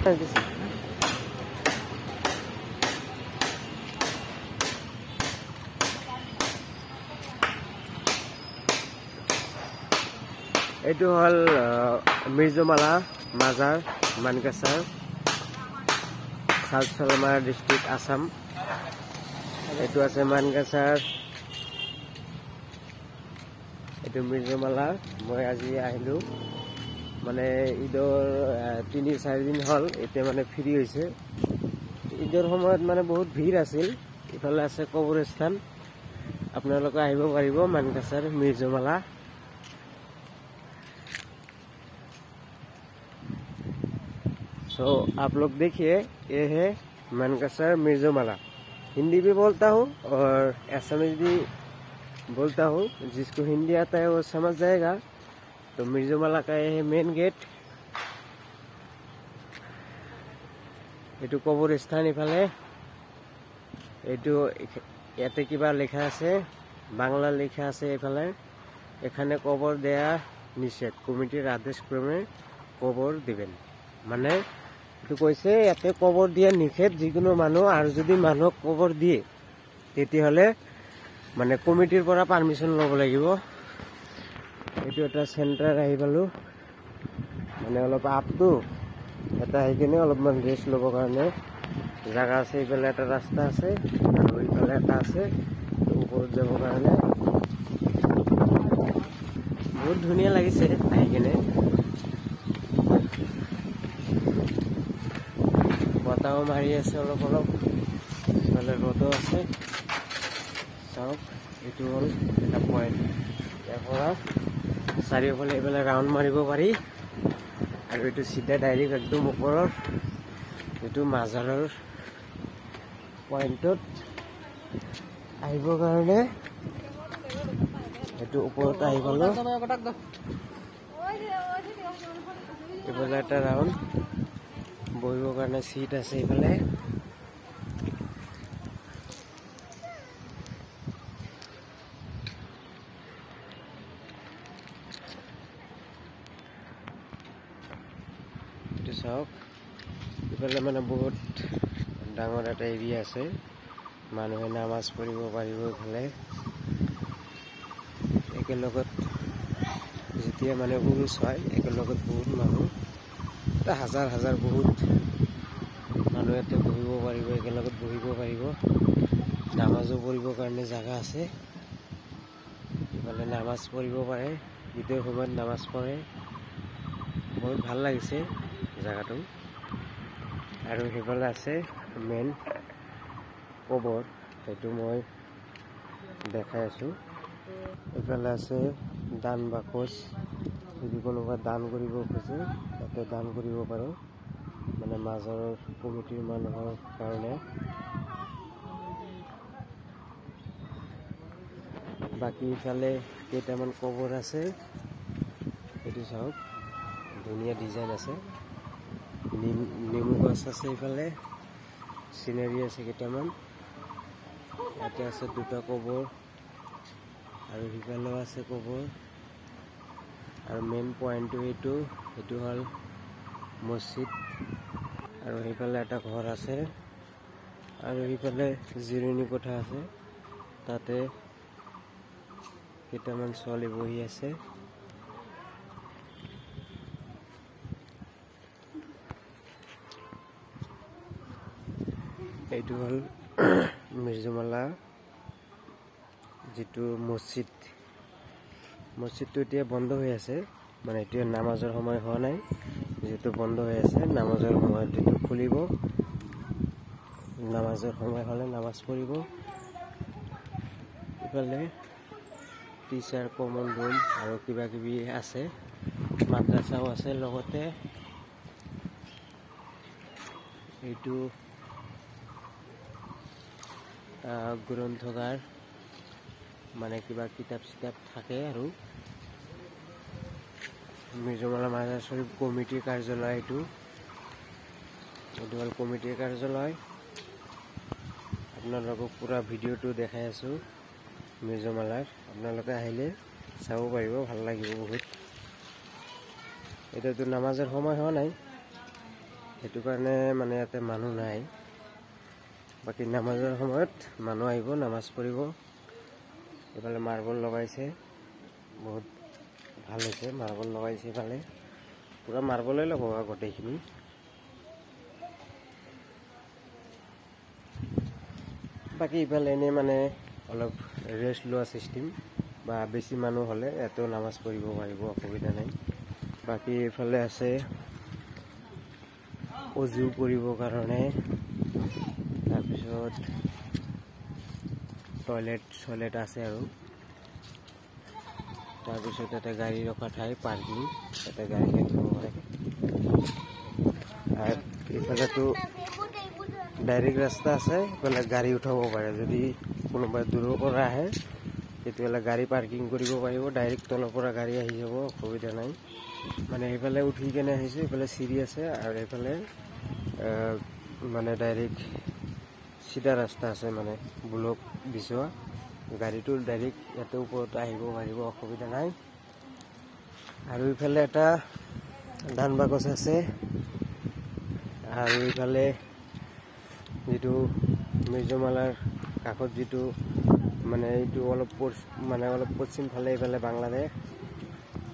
এইটো হল মিৰ্জমালা মাজাৰ Mankachar south Salmara district Assam. এইটো আছে মানকাছাৰ, এইটো মিৰ্জমালা। মই আজি আহিলো মানে ঈদৰ ৩-৪ দিন হল, এতিয়া মানে ফ্ৰী হৈছে। ঈদৰ সময়ত মানে বহুত ভিৰ আছিল। ইফালে আছে কবৰস্থান, আপোনালোকে আহিব পাৰিব মানকাছাৰ মিৰ্জমালা। तो आप लोग देखिए, ये है मानकासर मिर्जमाला। हिंदी भी बोलता हूँ और असमीज भी बोलता हूँ, जिसको हिंदी आता है वो समझ जाएगा। तो मिर्जमाला का ये है मेन गेट। ये कबरस्थान इफाले याते किबा लिखा আছে, बांग्ला लिखा আছে इफाले। এখানে কবর দেয়া নিষেধ, কমিটির আদেশ ক্রমে কবর দিবেন। মানে এইটো কৈছে ইয়াতে কবর দিয়া নিষেধ যিকোনো মানুহ, আৰু যদি মানুহক কবৰ দিয়ে তেতিয়াহলে মানে কমিটিৰ পৰা পাৰমিশন ল'ব লাগিব। এইটো এটা সেন্টাৰ আহি পালো, মানে অলপ আপটো এটা আহি কিনে অলপমান ৰেষ্ট ল'বৰ কাৰণে জাগা আছে। এইফালে এটা ৰাস্তা আছে আৰু এইফালে এটা আছে ওপৰত যাবৰ কাৰণে। বহুত ধুনীয়া লাগিছে আহি কিনে। বতাহও মাৰি আছে অলপ অলপ, ইফালে ৰ'দো আছে। চাওক, এইটো হ'ল এটা পইণ্ট। ইয়াৰ পৰা চাৰিওফালে এইফালে ৰাউণ্ড মাৰিব পাৰি, আৰু এইটো চিধা ডাইৰেক্ট একদম ওপৰৰ এইটো মাজাৰৰ পইণ্টত আহিবৰ কাৰণে এইটো ওপৰত আহি পালো। এইফালে এটা ৰাউণ্ড বহিবৰ কাৰণে সিট আছে। এইফালে এইটো চাওক, ইফালে মানে বহুত ডাঙৰ এটা এৰিয়া আছে, মানুহে নামাজ পঢ়িব পাৰিব। ইফালে একেলগত যেতিয়া মানে উৰুচ হয়, একেলগত বহুত মানুহ, হাজাৰ হাজাৰ বহুত মানুহ ইয়াতে বহিব পাৰিব, একেলগত বহিব পাৰিব। নামাজো পঢ়িবৰ কাৰণে জাগা আছে। ইফালে নামাজ পঢ়িব পাৰে, ঈদৰ সময়ত নামাজ পঢ়ে। বহুত ভাল লাগিছে জাগাটো। আৰু সেইফালে আছে মেইন কবৰ, সেইটো মই দেখাই আছো। এইফালে আছে দান বাকচ, যদি কোনোবা দান কৰিব খোজে তাতে দান কৰিব পাৰে, মানে মাজাৰৰ কমিটিৰ মানুহৰ কাৰণে। বাকী ইফালে কেইটামান কবৰ আছে, এইটো চাওক, ধুনীয়া ডিজাইন আছে। নেমু গছ আছে, ইফালে চিনাৰী আছে কেইটামান। ইয়াতে আছে দুটা কবৰ, আৰু সিফালেও আছে কবৰ। আৰু মেইন পইণ্টটো এইটো হ'ল মছজিদ। আৰু সেইফালে এটা ঘৰ আছে, আৰু সেইফালে জিৰণি কোঠা আছে, তাতে কেইটামান ছোৱালী বহি আছে। এইটো হ'ল মিৰ্জমালা যিটো মছজিদ। মছজিদটো এতিয়া বন্ধ হৈ আছে, মানে এতিয়া নামাজৰ সময় হোৱা নাই, যিহেতু বন্ধ হৈ আছে। নামাজৰ সময়ত এইটো খুলিব, নামাজৰ সময় হ'লে নামাজ পঢ়িব। ইফালে টিচাৰ কমন ৰুম আৰু কিবা কিবি আছে, মাদ্ৰাছাও আছে লগতে। এইটো গ্ৰন্থগাৰ, মানে কিবা কিতাপ চিতাপ থাকে। আৰু মিৰ্জমালা মাজাৰ শ্বৰীফ কমিটিৰ কাৰ্যালয়, এইটো হ'ল কমিটিৰ কাৰ্যালয়। আপোনালোকক পুৰা ভিডিঅ'টো দেখাই আছো মিৰ্জমালাৰ, আপোনালোকে আহিলে চাব পাৰিব, ভাল লাগিব বহুত। এতিয়াতো নামাজৰ সময় হোৱা নাই, সেইটো কাৰণে মানে ইয়াতে মানুহ নাই। বাকী নামাজৰ সময়ত মানুহ আহিব, নামাজ পঢ়িব। এইফালে মাৰ্বল লগাইছে, বহুত ভাল হৈছে। মাৰ্বল লগাইছে ইফালে, পুৰা মাৰ্বলে লগোৱা গোটেইখিনি। বাকী ইফালে এনেই মানে অলপ ৰেষ্ট লোৱা চিষ্টেম, বা বেছি মানুহ হ'লে ইয়াতেও নামাজ পঢ়িব পাৰিব, অসুবিধা নাই। বাকী এইফালে আছে অজু কৰিবৰ কাৰণে, তাৰপিছত টয়লেট আছে আৰু তাৰপিছত ইয়াতে গাড়ী ৰখা ঠাই, পাৰ্কিং, ইয়াতে গাড়ী ৰাখিব পাৰে। আৰু ইফালেতো ডাইৰেক্ট ৰাস্তা আছে, ইফালে গাড়ী উঠাব পাৰে। যদি কোনোবাই দূৰৰ পৰা আহে তেতিয়াহ'লে গাড়ী পাৰ্কিং কৰিব পাৰিব, ডাইৰেক্ট তলৰ পৰা গাড়ী আহি যাব, অসুবিধা নাই। মানে এইফালে উঠি কেনে আহিছোঁ, এইফালে চিৰি আছে, আৰু এইফালে মানে ডাইৰেক্ট চিধা ৰাস্তা আছে, মানে ব্লক বিচোৱা। গাড়ীটো ডাইৰেক্ট ইয়াতে ওপৰত আহিব পাৰিব, অসুবিধা নাই। আৰু ইফালে এটা ধান বাকচ আছে, আৰু ইফালে যিটো মিৰ্জমালাৰ কাষত যিটো মানে এইটো অলপ পশ্চিম ফালে, এইফালে বাংলাদেশ,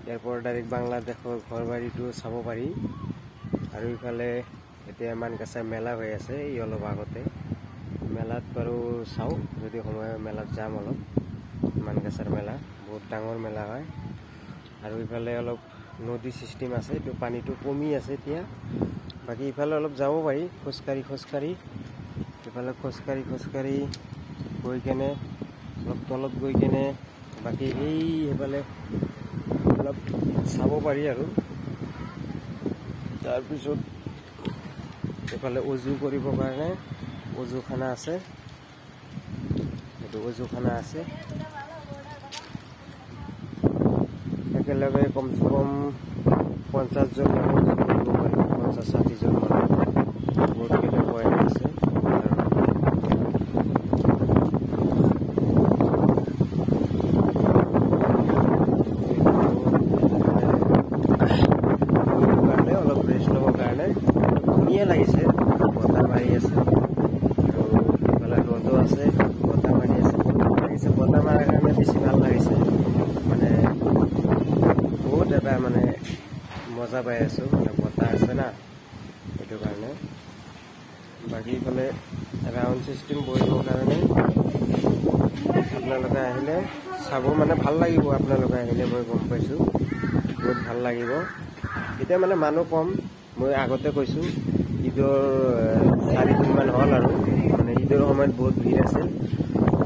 ইয়াৰ পৰা ডাইৰেক্ট বাংলাদেশৰ ঘৰ বাৰীটো চাব পাৰি। আৰু ইফালে এতিয়া মানকাছাৰ মেলা হৈ আছে, এই অলপ আগতে। মেলাত বাৰু চাওঁ, যদি সময় হয় মেলাত যাম অলপ। মানকাছাৰ মেলা বহুত ডাঙৰ মেলা হয়। আৰু ইফালে অলপ নদী চিষ্টেম আছে, এইটো পানীটো কমি আছে এতিয়া। বাকী ইফালে অলপ যাব পাৰি খোজকাঢ়ি, ইফালে খোজকাঢ়ি গৈ কেনে অলপ তলত গৈ কেনে বাকী সেইফালে অলপ চাব পাৰি। আৰু তাৰপিছত এইফালে অজু কৰিবৰ কাৰণে অজুখানা আছে, এইটো অজুখানা আছে। একেলগে কমচে কম 50 জন মানুহ কৰিব পাৰিব, 50-60 জন মানুহ। বহুতকেইটা পইণ্ট আছে। অলপ ৰেষ্ট ল'বৰ কাৰণে ধুনীয়া লাগিছে, বতাহ মাৰি আছে, আৰু ইফালে ৰ'দো আছে, বতাহ মাৰি আছে, বতাহ মাৰাৰ কাৰণে বেছি ভাল লাগিছে। মানে বহুত এটা মানে মজা পাই আছোঁ, মানে বতাহ আছে না, সেইটো কাৰণে। বাকী ইফালে ৰাউণ্ড চিষ্টেম বহিবৰ কাৰণে আপোনালোকে আহিলে চাব, মানে ভাল লাগিব। আপোনালোকে আহিলে মই গম পাইছোঁ, বহুত ভাল লাগিব। এতিয়া মানে মানুহ কম, মই আগতে কৈছোঁ ঈদৰ 4 দিনমান হ'ল, আৰু মানে ঈদৰ সময়ত বহুত ভিৰ আছিল।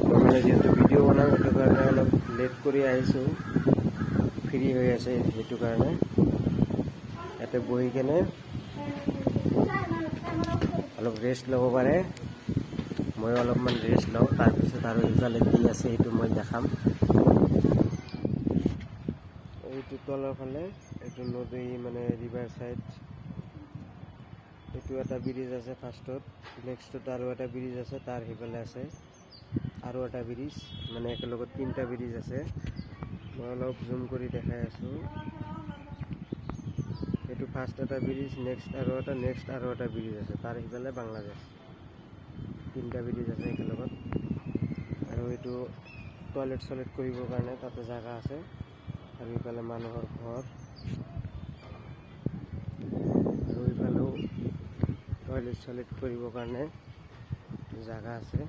মই মানে যিহেতু ভিডিঅ' বনাওঁ, সেইটো কাৰণে অলপ লেট কৰি আহিছোঁ, ফ্ৰী হৈ আছে, সেইটো কাৰণে। ইয়াতে বহি কেনে অলপ ৰেষ্ট ল'ব পাৰে। মই অলপমান ৰেষ্ট লওঁ, তাৰপিছত আৰু ইফালে কি আছে সেইটো মই দেখাম। এইটো তলৰ ফালে এইটো নদী, মানে ৰিভাৰ চাইড। এইটো এটা ব্ৰিজ আছে ফাৰ্ষ্টত, নেক্সটত আৰু এটা ব্ৰিজ আছে, তাৰ সিফালে আছে আৰু এটা ব্ৰিজ, মানে একেলগত 3টা ব্ৰিজ আছে। মই অলপ জুম কৰি দেখাই আছোঁ। এইটো ফাৰ্ষ্ট এটা ব্ৰিজ, নেক্সট আৰু এটা ব্ৰিজ আছে, তাৰ সিফালে বাংলাদেশ। 3টা ব্ৰিজ আছে একেলগত। আৰু এইটো টয়লেট কৰিবৰ কাৰণে তাতে জাগা আছে, আৰু ইফালে মানুহৰ ঘৰ, আৰু ইফালেও টয়লেট কৰিবৰ কাৰণে জাগা আছে,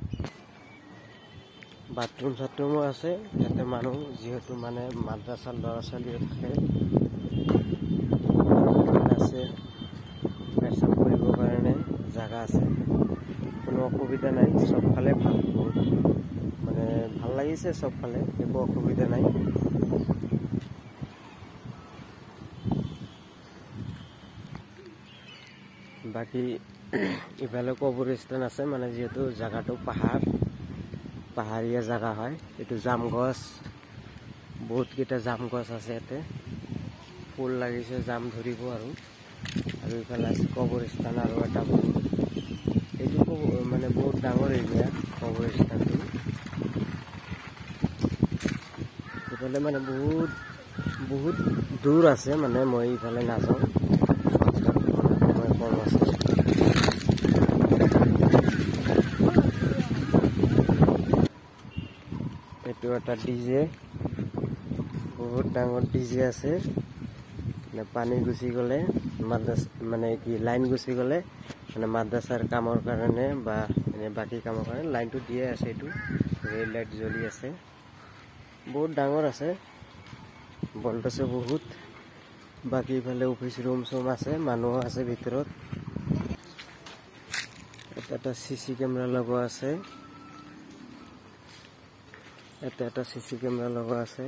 বাথৰুমো আছে। ইয়াতে মানুহ যিহেতু মানে মাদ্ৰাছাৰ ল'ৰা ছোৱালীও থাকে, আছে, পেচাব কৰিবৰ কাৰণে জাগা আছে, কোনো অসুবিধা নাই। চবফালে ভাল, বহুত মানে ভাল লাগিছে, চবফালে একো অসুবিধা নাই। বাকী ইফালে কবৰস্থান আছে, মানে যিহেতু জাগাটো পাহাৰীয়া জাগা হয়। এইটো জাম গছ, বহুতকেইটা জাম গছ আছে ইয়াতে, ফুল লাগিছে, জাম ধৰিব। আৰু ইফালে আছে কবৰস্থান, আৰু এটা এইটো মানে বহুত ডাঙৰ এৰিয়া কবৰস্থানটো। ইফালে মানে বহুত দূৰ আছে, মানে মই ইফালে নাযাওঁ, সময় কম আছে। এইটো এটা ডিজে, বহুত ডাঙৰ ডিজে আছে। মানে পানী গুচি গ'লে মাদ্ৰাছ মানে কি লাইন গুচি গ'লে মানে মাদ্ৰাছাৰ কামৰ কাৰণে বা এনে বাকী কামৰ কাৰণে লাইনটো দিয়ে আছে। এইটো ৰেড লাইট জ্বলি আছে, বহুত ডাঙৰ আছে, ভল্টেজ বহুত। বাকী ইফালে অফিচ ৰুম চুম আছে, মানুহ আছে ভিতৰত। এটা চিচি কেমেৰা লগোৱা আছে, এটা চিচি কেমেৰা লগোৱা আছে।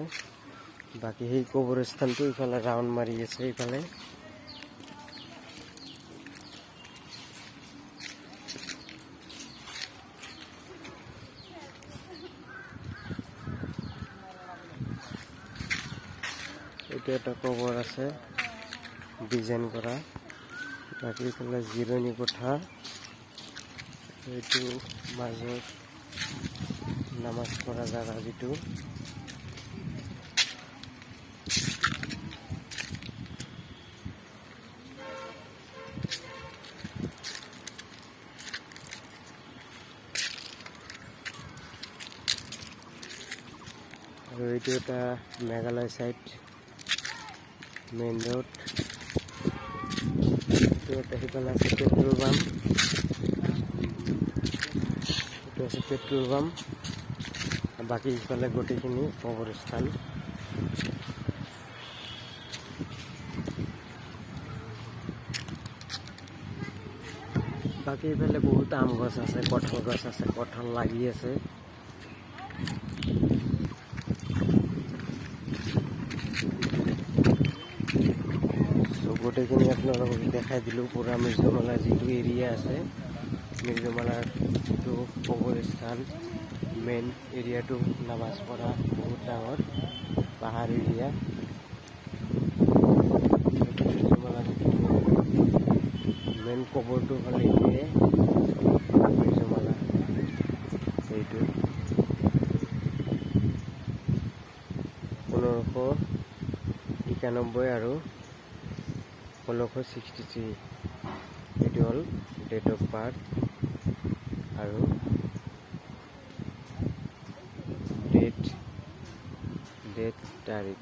বাকী সেই কবৰস্থানটো ইফালে ৰাউণ্ড মাৰি আছে। ইফালে এইটো এটা কবৰ আছে ডিজাইন কৰা। বাকী ইফালে জিৰণি কোঠা, এইটো মাজত নামাজ পঢ়া জাগা যিটো। আৰু এইটো এটা মেঘালয় সাইড মেইন ৰোড। এইটো এটা সিফালে আছে পেট্ৰল পাম্প, এইটো আছে পেট্ৰল পাম্প। বাকী ইফালে গোটেইখিনি কবৰস্থান। বাকী ইফালে বহুত আম গছ আছে, কঁঠাল গছ আছে, কঁঠাল লাগি আছে। গোটেইখিনি আপোনালোকক দেখাই দিলোঁ। পুৰা মিৰ্জমালা যিটো এৰিয়া আছে, মিৰ্জমালাৰ যিটো কবৰস্থান মেইন এৰিয়াটো নামাজ পঢ়া বহুত ডাঙৰ পাহাৰ এৰিয়া। মিৰ্জমালা যিটো মেইন কবৰটো হ'ল এইটোৱে মিৰ্জমালা। এইটো 1591 আৰু 1663 এইটো হ'ল ডেট অফ বাৰ্থ আৰু ডেট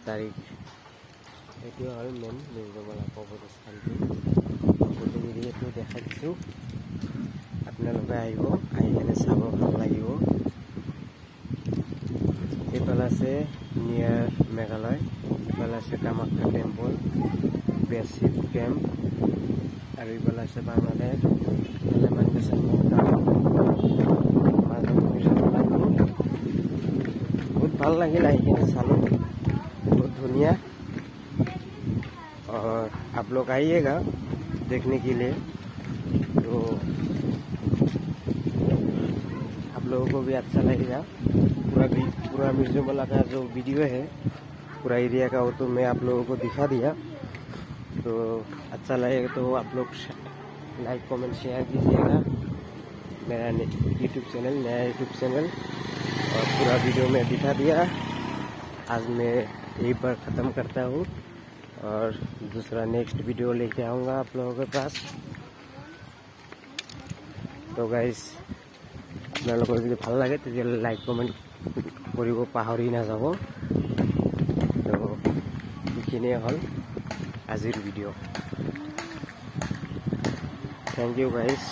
তাৰিখ। এইটো হ'ল মেইন মিৰ্জমালা কবৰস্থানটো। গোটেই এৰিয়াটো দেখাই দিছোঁ, আপোনালোকে আহিব, আহি কিনে চাব, ভাল লাগিব। এইফালে আছে নিয়াৰ মেঘালয়, এইফালে আছে কামাখ্যা টেম্পল, বেচিক কেম্প, আৰু এইফালে আছে বাংলাদেশ। बहुत ভাল লাগিল আহি কিনে চালোঁ, बहुत धुनिया। और आप लोग आइएगा देखने के लिए, तो आप लोगों को भी अच्छा लगेगा। पूरा मिर्जमाला का जो वीडियो है पूरा एरिया का, वो तो मैं आप लोगों को दिखा दिया। तो अच्छा लगेगा तो आप लोग लाइक कमेंट शेयर कीजिएगा। मेरा यूट्यूब चैनल, नया यूट्यूब चैनल, और पूरा वीडियो में दिखा दिया। आज मैं यही पर ख़त्म करता हूँ और दूसरा नेक्स्ट वीडियो लेके आऊँगा आप लोगों के पास। तो गाइस আপোনালোকৰ যদি ভাল লাগে তেতিয়াহ'লে লাইক কমেণ্ট কৰিব পাহৰি নাযাব। তো এইখিনিয়ে হ'ল আজিৰ ভিডিঅ'। Thank U guys.